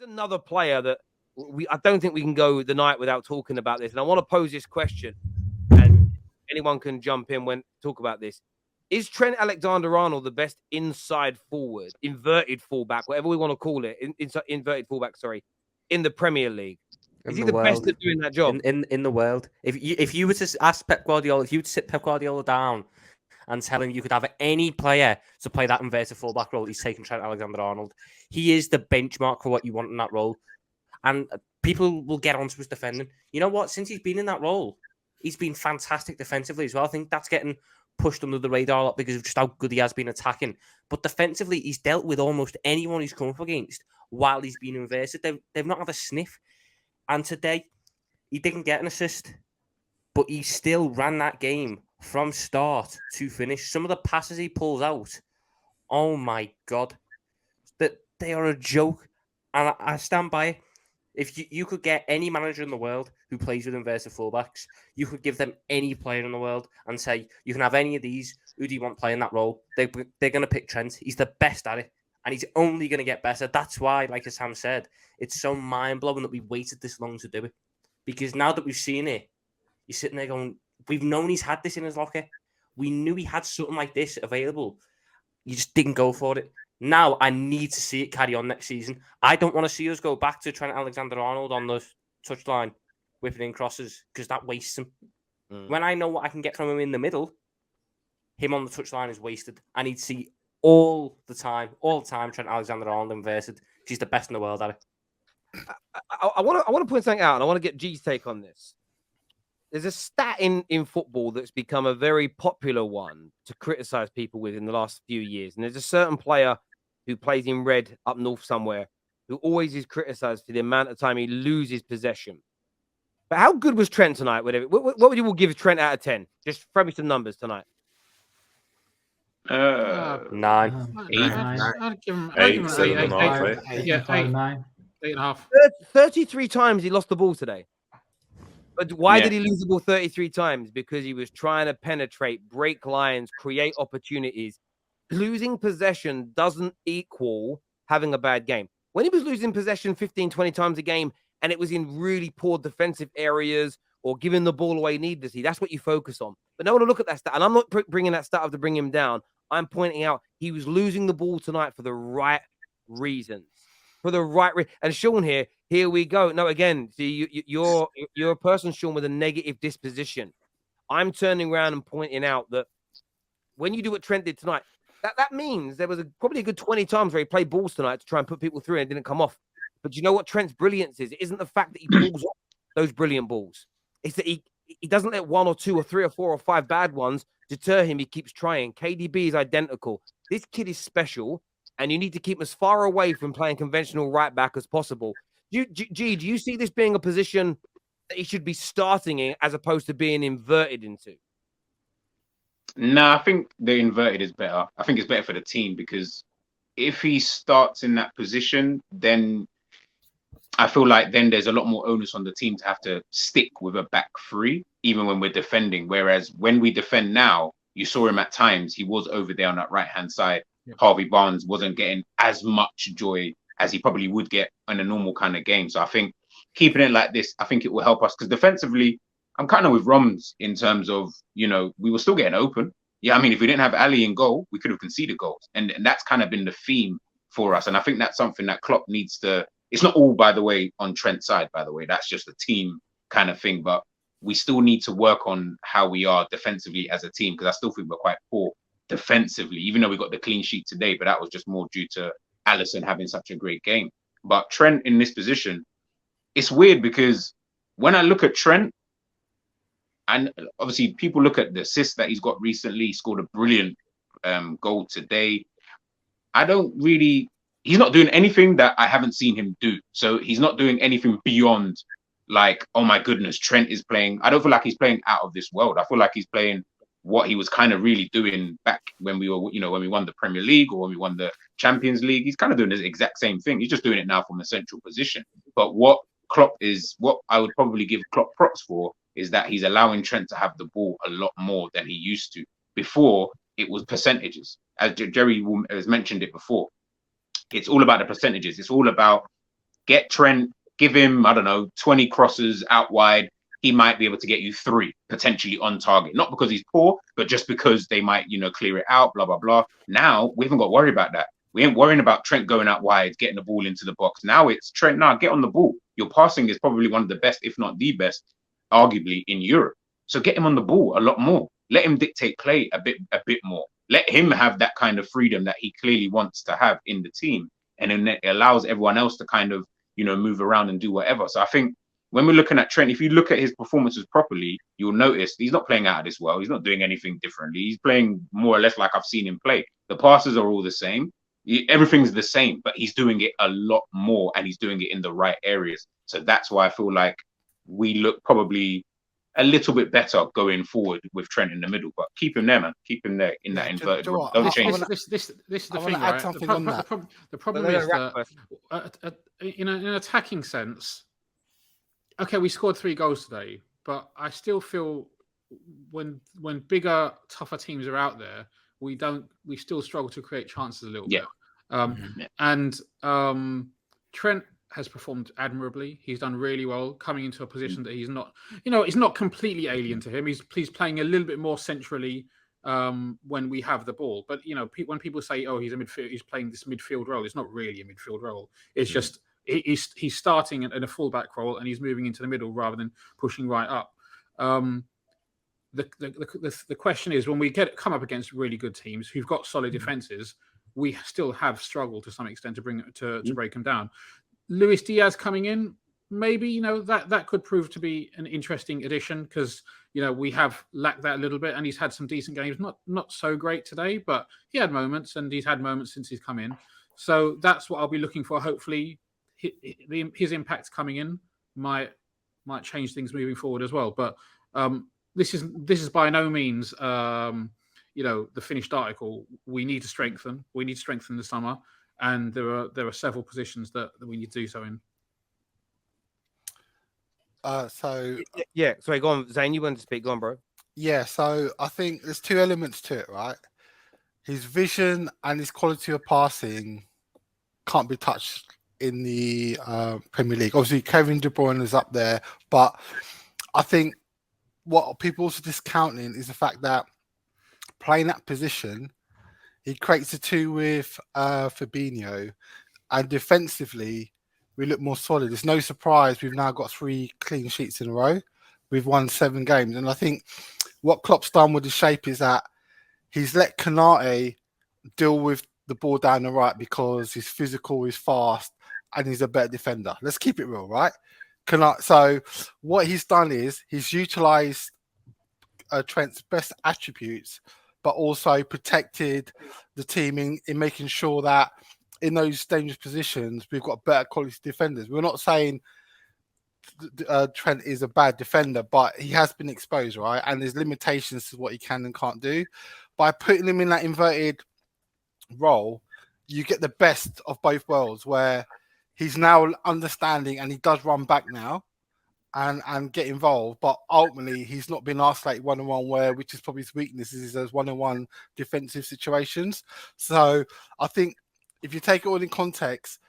There's another player that I don't think we can go the night without talking about this. And I want to pose this question, and anyone can jump in when talk about this. Is Trent Alexander-Arnold the best inside forward, inverted fullback, whatever we want to call it, inverted fullback, sorry, in the Premier League? Is he the best at doing that job? In the world. If you were to ask Pep Guardiola, if you were to sit Pep Guardiola down and tell him you could have any player to play that inverted fullback role, he's taking Trent Alexander-Arnold. He is the benchmark for what you want in that role. And people will get onto his defending. You know what? Since he's been in that role, he's been fantastic defensively as well. I think that's getting pushed under the radar a lot because of just how good he has been attacking. But defensively, he's dealt with almost anyone he's come up against while he's been inverted. They've not had a sniff. And today, he didn't get an assist, but he still ran that game from start to finish. Some of the passes he pulls out, oh my God, that they are a joke. And I stand by it. If you could get any manager in the world who plays with inverted fullbacks, you could give them any player in the world and say, you can have any of these. Who do you want playing that role? They're going to pick Trent. He's the best at it. And he's only going to get better. That's why, like as Sam said, it's so mind-blowing that we waited this long to do it. Because now that we've seen it, you're sitting there going, we've known he's had this in his locker. We knew he had something like this available. You just didn't go for it. Now I need to see it carry on next season. I don't want to see us go back to Trent Alexander-Arnold on the touchline, whipping in crosses, because that wastes him. When I know what I can get from him in the middle, him on the touchline is wasted. I need to see all the time, Trent Alexander-Arnold inverted. He's the best in the world at it. I want to point something out, and I want to get G's take on this. There's a stat in football that's become a very popular one to criticize people with in the last few years. And there's a certain player who plays in red up north somewhere who always is criticized for the amount of time he loses possession. But how good was Trent tonight? What would you give Trent out of 10? Just throw me some numbers tonight. 9. 8. I'd give him 8, 7.5. 8.5. 33 times he lost the ball today. But why did he lose the ball 33 times? Because he was trying to penetrate, break lines, create opportunities. Losing possession doesn't equal having a bad game. When he was losing possession 15, 20 times a game, and it was in really poor defensive areas or giving the ball away needlessly, that's what you focus on. But no one will look at that stat. And I'm not bringing that stat up to bring him down. I'm pointing out he was losing the ball tonight for the right reasons. And Sean here we go. No, again, see, you're a person, Sean, with a negative disposition. I'm turning around and pointing out that when you do what Trent did tonight, that means there was probably a good 20 times where he played balls tonight to try and put people through and it didn't come off. But you know what Trent's brilliance is? It isn't the fact that he pulls off those brilliant balls. It's that he doesn't let 1 or 2 or 3 or 4 or 5 bad ones deter him. He keeps trying. KDB is identical. This kid is special, and you need to keep him as far away from playing conventional right back as possible. Do you see this being a position that he should be starting in as opposed to being inverted into? No, I think the inverted is better. I think it's better for the team because if he starts in that position, then I feel like then there's a lot more onus on the team to have to stick with a back three, even when we're defending. Whereas when we defend now, you saw him at times, he was over there on that right-hand side. Yeah. Harvey Barnes wasn't getting as much joy as he probably would get in a normal kind of game. So I think keeping it like this, I think it will help us because defensively, I'm kind of with Roms in terms of, we were still getting open. Yeah, I mean, if we didn't have Ali in goal, we could have conceded goals. And that's kind of been the theme for us. And I think that's something that Klopp needs to, it's not all, by the way, on Trent's side, by the way. That's just a team kind of thing. But we still need to work on how we are defensively as a team because I still think we're quite poor defensively, even though we got the clean sheet today. But that was just more due to Alisson having such a great game. But Trent in this position, it's weird because when I look at Trent, and obviously people look at the assists that he's got recently, he scored a brilliant goal today. He's not doing anything that I haven't seen him do. So he's not doing anything beyond like, oh my goodness, Trent is playing. I don't feel like he's playing out of this world. I feel like he's playing what he was kind of really doing back when we were, when we won the Premier League or when we won the Champions League. He's kind of doing the exact same thing. He's just doing it now from a central position. But what I would probably give Klopp props for is that he's allowing Trent to have the ball a lot more than he used to. Before, it was percentages. As Jerry has mentioned it before, it's all about the percentages. It's all about Get Trent, give him, I don't know, 20 crosses out wide. He might be able to get you 3 potentially on target. Not because he's poor, but just because they might, clear it out, blah, blah, blah. Now, we haven't got to worry about that. We ain't worrying about Trent going out wide, getting the ball into the box. Now it's Trent, get on the ball. Your passing is probably one of the best, if not the best, arguably in Europe. So get him on the ball a lot more. Let him dictate play a bit more. Let him have that kind of freedom that he clearly wants to have in the team. And then it allows everyone else to kind of, move around and do whatever. So I think when we're looking at Trent, if you look at his performances properly, you'll notice he's not playing out of this world. He's not doing anything differently. He's playing more or less like I've seen him play. The passes are all the same. Everything's the same, but he's doing it a lot more and he's doing it in the right areas. So that's why I feel like we look probably a little bit better going forward with Trent in the middle. But keep him there, man. Keep him there in that inverted. Don't change it. This is the thing, right? The problem is that, in an attacking sense, okay, we scored 3 goals today, but I still feel when bigger, tougher teams are out there, we still struggle to create chances a little bit. And Trent has performed admirably. He's done really well coming into a position that he's not, it's not completely alien to him. He's playing a little bit more centrally when we have the ball. But when people say, "Oh, he's playing this midfield role," it's not really a midfield role. It's just he's starting in a fullback role and he's moving into the middle rather than pushing right up. The question is, when we come up against really good teams who've got solid defenses, we still have struggled to some extent to break them down. Luis Diaz coming in, maybe that could prove to be an interesting addition because we have lacked that a little bit, and he's had some decent games, not so great today, but he had moments, and he's had moments since he's come in. So that's what I'll be looking for. Hopefully, his impact coming in might change things moving forward as well. But this is by no means the finished article. We need to strengthen. We need to strengthen the summer. And there are several positions that we need to do so in. Sorry, go on, Zane. You wanted to speak. Go on, bro. Yeah, so I think there's 2 elements to it, right? His vision and his quality of passing can't be touched in the Premier League. Obviously, Kevin De Bruyne is up there, but I think what people also discounting is the fact that playing that position, he creates a 2 with Fabinho, and defensively, we look more solid. It's no surprise we've now got 3 clean sheets in a row. We've won 7 games, and I think what Klopp's done with the shape is that he's let Konate deal with the ball down the right because he's physical, he's fast, and he's a better defender. Let's keep it real, right? So what he's done is he's utilised Trent's best attributes, but also protected the team in making sure that in those dangerous positions, we've got better quality defenders. We're not saying Trent is a bad defender, but he has been exposed, right? And there's limitations to what he can and can't do. By putting him in that inverted role, you get the best of both worlds, where he's now understanding and he does run back now and get involved, but ultimately he's not been isolated one-on-one, which is probably his weakness, is those one-on-one defensive situations. So I think if you take it all in context,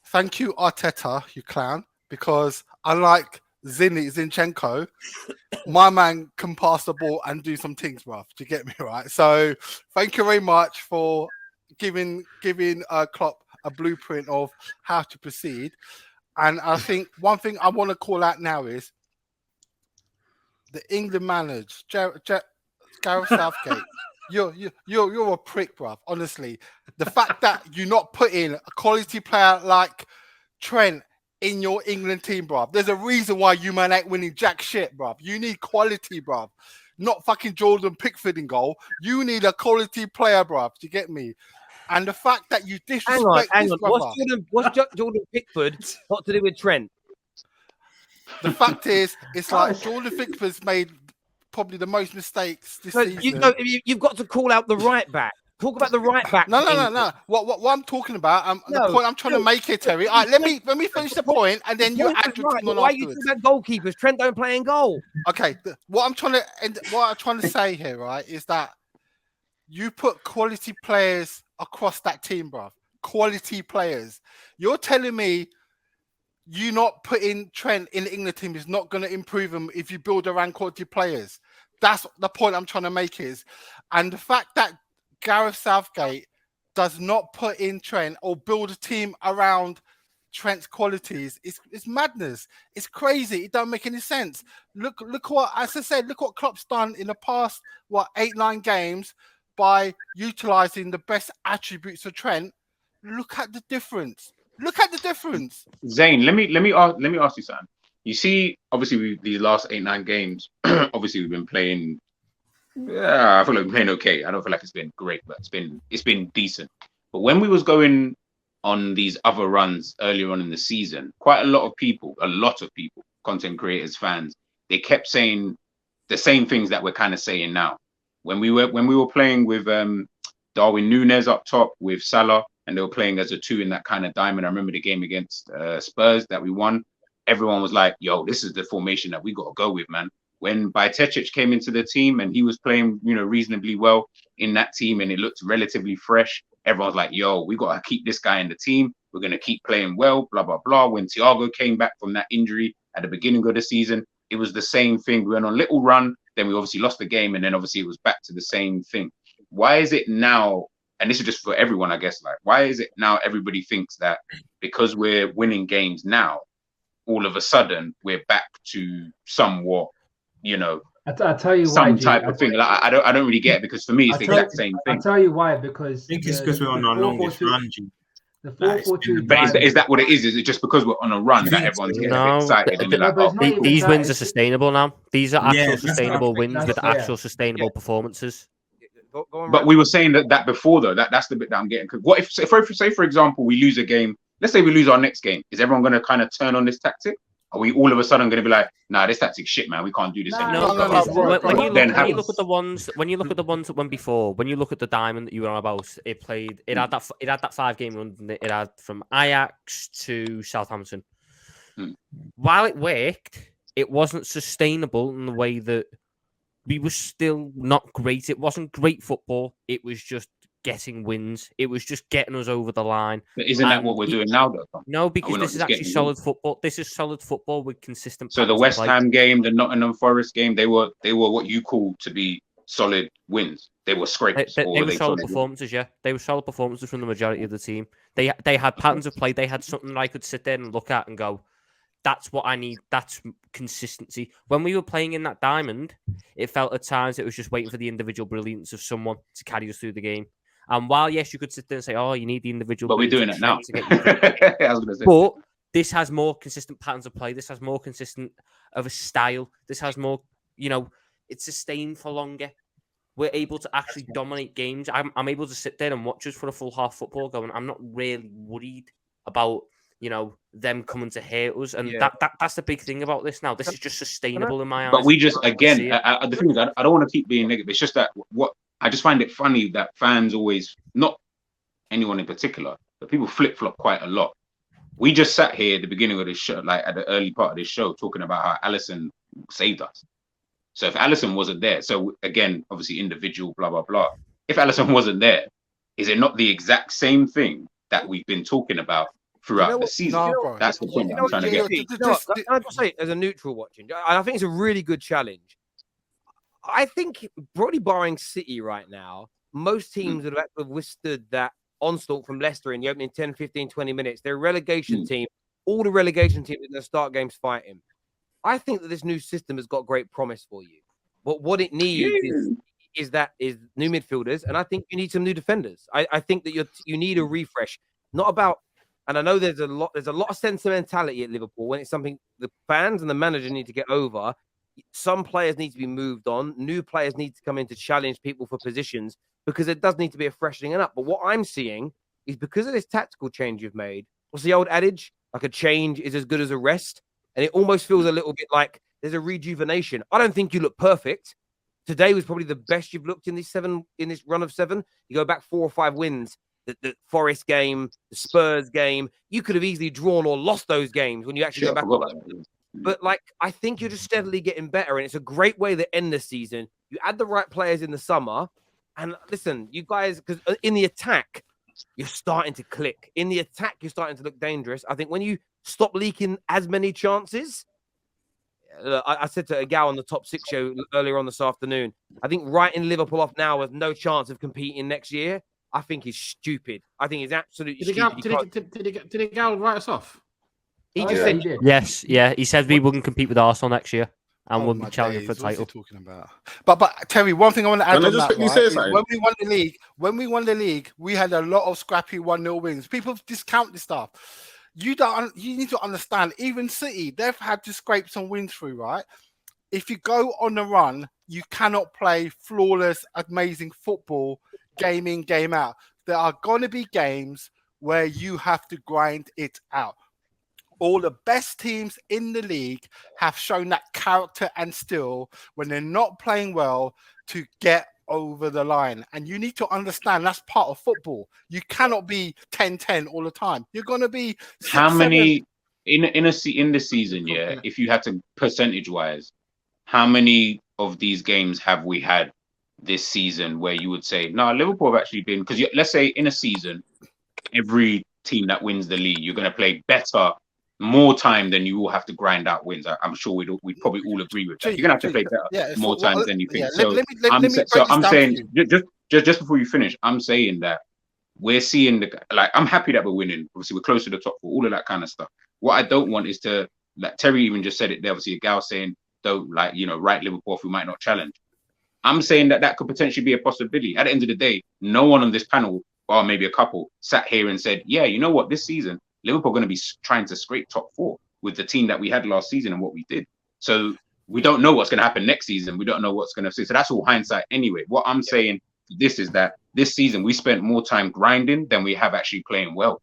thank you, Arteta, you clown, because unlike Zinchenko, my man can pass the ball and do some things, bruv. Do you get me, right? So thank you very much for giving Klopp a blueprint of how to proceed. And I think one thing I want to call out now is the England manager, Gareth Southgate. You're a prick, bruv. Honestly, the fact that you're not putting a quality player like Trent in your England team, bruv. There's a reason why you man ain't winning jack shit, bruv. You need quality, bruv. Not fucking Jordan Pickford in goal. You need a quality player, bruv. Do you get me? And the fact that you disrespect hang this on. brother. What's Jordan Pickford got to do with Trent? The fact is, it's like Jordan Pickford's made probably the most mistakes this season. You've got to call out the right back. Talk about the right back. No. What I'm talking about, the point I'm trying to make here, Terry. All right, let me finish the point, and then you add your thing on why are you talking about goalkeepers? Trent don't play in goal. Okay, what I'm trying to say here, right, is that you put quality players across that team, bruv. Quality players. You're telling me you not putting Trent in the England team is not going to improve him if you build around quality players. That's the point I'm trying to make is, and the fact that Gareth Southgate does not put in Trent or build a team around Trent's qualities, it's madness. It's crazy. It don't make any sense. Look what, as I said, look what Klopp's done in the past, 8-9 games by utilizing the best attributes of Trent. Look at the difference. Look at the difference. Zane, let me ask you something. You see, obviously, these last 8-9 games, obviously we've been playing. Yeah, I feel like we're playing okay. I don't feel like it's been great, but it's been decent. But when we was going on these other runs earlier on in the season, quite a lot of people, content creators, fans, they kept saying the same things that we're kind of saying now. When we were playing with Darwin Núñez up top with Salah, and they were playing as a 2 in that kind of diamond. I remember the game against Spurs that we won. Everyone was like, yo, this is the formation that we got to go with, man. When Bajcetic came into the team and he was playing, reasonably well in that team and it looked relatively fresh, everyone's like, yo, we got to keep this guy in the team. We're going to keep playing well, blah, blah, blah. When Thiago came back from that injury at the beginning of the season, it was the same thing. We went on a little run, then we obviously lost the game, and then obviously it was back to the same thing. Why is it now, and this is just for everyone, I guess, like, why is it now everybody thinks that because we're winning games now, all of a sudden we're back to somewhat, I'll tell you some why, type of thing. Like, I don't really get it, because for me it's the exact same thing. I'll tell you why, because I think it's because we're on our longest run. The 4-4-2. But is that what it is? Is it just because we're on a run that everyone's getting excited? And like, these wins are sustainable now. These are actual sustainable wins with actual sustainable performances. But we were saying that before, though. That's the bit that I'm getting. What if, say for example, we lose a game? Let's say we lose our next game. Is everyone going to kind of turn on this tactic? Are we all of a sudden going to be like, nah, this tactic's shit, man. We can't do this anymore. No. When you look at the ones that went before, when you look at the diamond that you were on about, it had that 5-game run. It had from Ajax to Southampton. While it worked, it wasn't sustainable in the way that we were still not great. It wasn't great football. It was just getting wins. It was just getting us over the line. But isn't that what we're doing now, though? No, because this is actually solid football. This is solid football with consistent. So the West Ham game, the Nottingham Forest game, they were what you call to be solid wins. They were scrapes. They were solid performances. Yeah, they were solid performances from the majority of the team. They had patterns of play. They had something that I could sit there and look at and go, that's what I need. That's consistency. When we were playing in that diamond, it felt at times it was just waiting for the individual brilliance of someone to carry us through the game. And while, yes, you could sit there and say, oh, you need the individual. But we're doing it now. But this has more consistent patterns of play. This has more consistent of a style. This has more, it's sustained for longer. We're able to actually dominate games. I'm able to sit there and watch us for a full half football going, I'm not really worried about, them coming to hurt us. And that's the big thing about this now. This is just sustainable in my eyes. But we just, again, the thing is, I don't want to keep being negative. It's just that I just find it funny that fans always, not anyone in particular, but people flip-flop quite a lot. We just sat here at the beginning of this show, like at the early part of this show, talking about how Alisson saved us. So if Alisson wasn't there, so again, obviously individual, blah, blah, blah. If Alisson wasn't there, is it not the exact same thing that we've been talking about throughout the season? That's the point I'm trying to get. Can I just say, as a neutral watching, I think it's a really good challenge. I think, probably barring City right now, most teams would have withstood that onslaught from Leicester in the opening 10, 15, 20 minutes. They're a relegation team. All the relegation teams are going to start games fighting. I think that this new system has got great promise for you. But what it needs is new midfielders, and I think you need some new defenders. I think that you need a refresh. Not about, and I know there's a lot of sentimentality at Liverpool when it's something the fans and the manager need to get over. Some players need to be moved on. New players need to come in to challenge people for positions, because it does need to be a freshening up. But what I'm seeing is, because of this tactical change you've made, what's the old adage? Like, a change is as good as a rest. And it almost feels a little bit like there's a rejuvenation. I don't think you look perfect. Today was probably the best you've looked in this run of 7. You go back 4 or 5 wins. The Forest game, the Spurs game. You could have easily drawn or lost those games when you actually go back. But I think you're just steadily getting better, and it's a great way to end the season. You add the right players in the summer, and listen, you guys, because in the attack, you're starting to click. In the attack, you're starting to look dangerous. I think when you stop leaking as many chances. I said to a gal on the Top 6 show earlier on this afternoon, I think writing Liverpool off now with no chance of competing next year, I think is stupid. I think it's absolutely stupid. Did the gal write us off? He just said, yes, yeah. He said we wouldn't compete with Arsenal next year and wouldn't be challenging for a title. What are you talking about? But Terry, one thing I want to add on that, right, is when we won the league, we had a lot of scrappy 1-0 wins. People discount this stuff. You need to understand, even City, they've had to scrape some wins through, right? If you go on the run, you cannot play flawless, amazing football, game in, game out. There are going to be games where you have to grind it out. All the best teams in the league have shown that character and skill when they're not playing well to get over the line. And you need to understand that's part of football. You cannot be 10-10 all the time. You're going to be 6, how many 7... in the season, yeah, if you had to percentage wise, how many of these games have we had this season where you would say, no, Liverpool have actually been, because let's say in a season, every team that wins the league, you're going to play better more time than you will have to grind out wins. I'm sure we'd probably all agree with that. You're gonna have to play better more times than you think. I'm saying just before you finish, I'm saying that we're seeing I'm happy that we're winning. Obviously, we're close to the top four, all of that kind of stuff. What I don't want is to, like Terry even just said it there. Obviously, a gal saying don't write Liverpool off, we might not challenge. I'm saying that could potentially be a possibility. At the end of the day, no one on this panel, or maybe a couple, sat here and said, yeah, you know what, this season Liverpool are going to be trying to scrape top 4 with the team that we had last season and what we did. So we don't know what's going to happen next season. We don't know what's going to see. So that's all hindsight anyway. What I'm saying is that this season we spent more time grinding than we have actually playing well.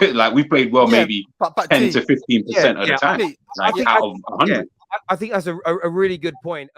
Like we played well, maybe 10 to 15% of the time, out of 100. I think that's a really good point.